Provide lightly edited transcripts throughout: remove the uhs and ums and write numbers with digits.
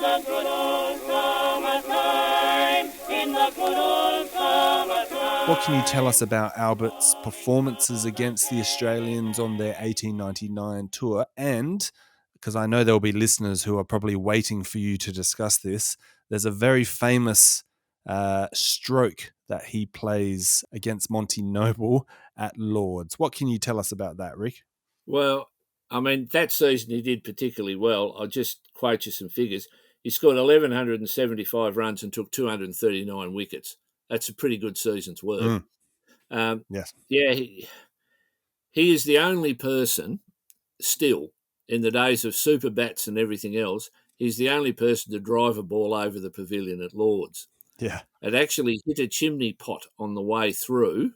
the good old summertime, in the good old summertime. What can you tell us about Albert's performances against the Australians on their 1899 tour? And, because I know there'll be listeners who are probably waiting for you to discuss this, there's a very famous stroke that he plays against Monty Noble at Lord's. What can you tell us about that, Rick? Well, I mean, that season he did particularly well. I'll just quote you some figures. He scored 1,175 runs and took 239 wickets. That's a pretty good season's work. Yes. Yeah, he is the only person still, in the days of super bats and everything else, he's the only person to drive a ball over the pavilion at Lord's. Yeah. It actually hit a chimney pot on the way through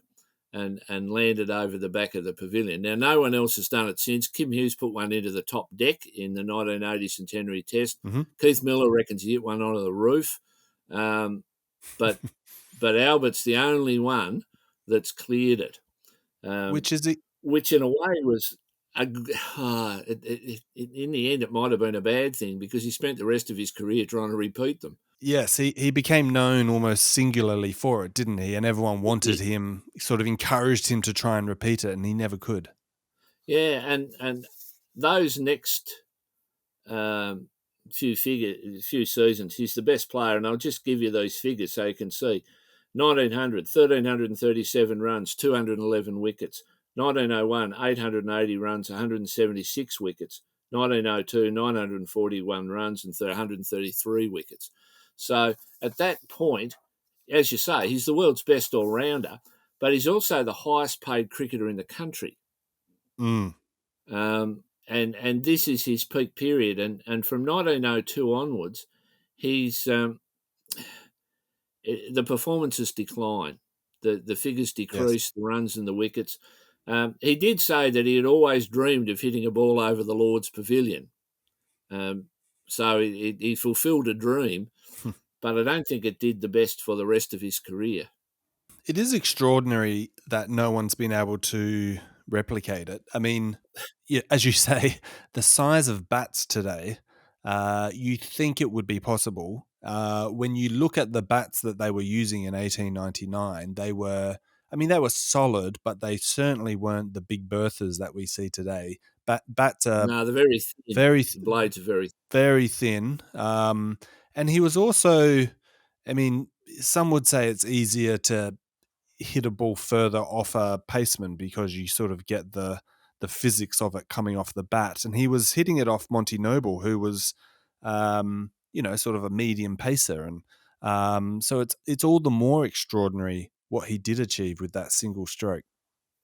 and landed over the back of the pavilion. Now, no one else has done it since. Kim Hughes put one into the top deck in the 1980 Centenary Test. Mm-hmm. Keith Miller reckons he hit one onto the roof. But Albert's the only one that's cleared it. Which is it? Which in a way was, in the end, it might have been a bad thing because he spent the rest of his career trying to repeat them. Yes, he became known almost singularly for it, didn't he? And everyone wanted him, sort of encouraged him to try and repeat it, and he never could. Yeah, and those next few seasons, he's the best player, and I'll just give you those figures so you can see. 1900, 1,337 runs, 211 wickets. 1901, 880 runs, 176 wickets. 1902, 941 runs and 133 wickets. So at that point, as you say, he's the world's best all-rounder, but he's also the highest-paid cricketer in the country. Mm. And this is his peak period. And from 1902 onwards, he's the performances decline. The figures decrease, yes. The runs and the wickets. He did say that he had always dreamed of hitting a ball over the Lord's Pavilion. So he fulfilled a dream, but I don't think it did the best for the rest of his career. It is extraordinary that no one's been able to replicate it. I mean, yeah, as you say, the size of bats today, you think it would be possible. When you look at the bats that they were using in 1899, they were solid, but they certainly weren't the big Berthas that we see today. Bats are they're very thin. The blades are very, very thin. And he was also, I mean, some would say it's easier to hit a ball further off a paceman because you sort of get the physics of it coming off the bat. And he was hitting it off Monty Noble, who was, sort of a medium pacer. And so it's all the more extraordinary what he did achieve with that single stroke.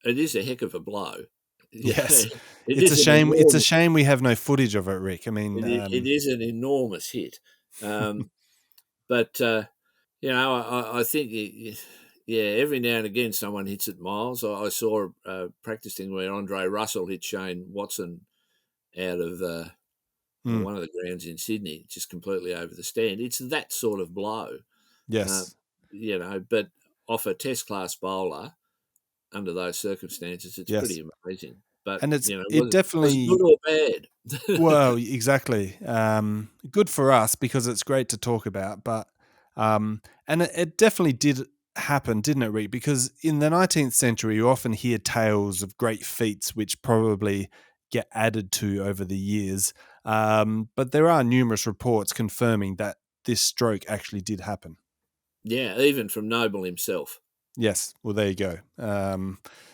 It is a heck of a blow. Yes. It's a shame. It's a shame we have no footage of it, Rick. I mean, it is an enormous hit. But, I think, every now and again someone hits it miles. I saw practicing where Andre Russell hit Shane Watson out of one of the grounds in Sydney, just completely over the stand. It's that sort of blow. Yes. But off a test class bowler, under those circumstances, it's pretty amazing. But and it was definitely good or bad. Well, exactly. Good for us because it's great to talk about. But and it definitely did happen, didn't it, Rick? Because in the 19th century, you often hear tales of great feats which probably get added to over the years. But there are numerous reports confirming that this stroke actually did happen. Yeah, even from Noble himself. Yes. Well, there you go.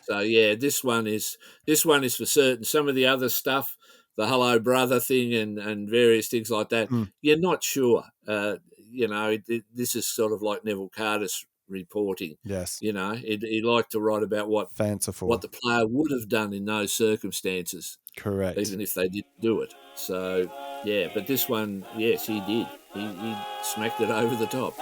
So yeah, this one is for certain. Some of the other stuff, the hello brother thing and various things like that, you're not sure. This is sort of like Neville Carter's reporting. Yes. He liked to write about what the player would have done in those circumstances. Correct. Even if they didn't do it. So yeah, but this one, yes, he did. He smacked it over the top.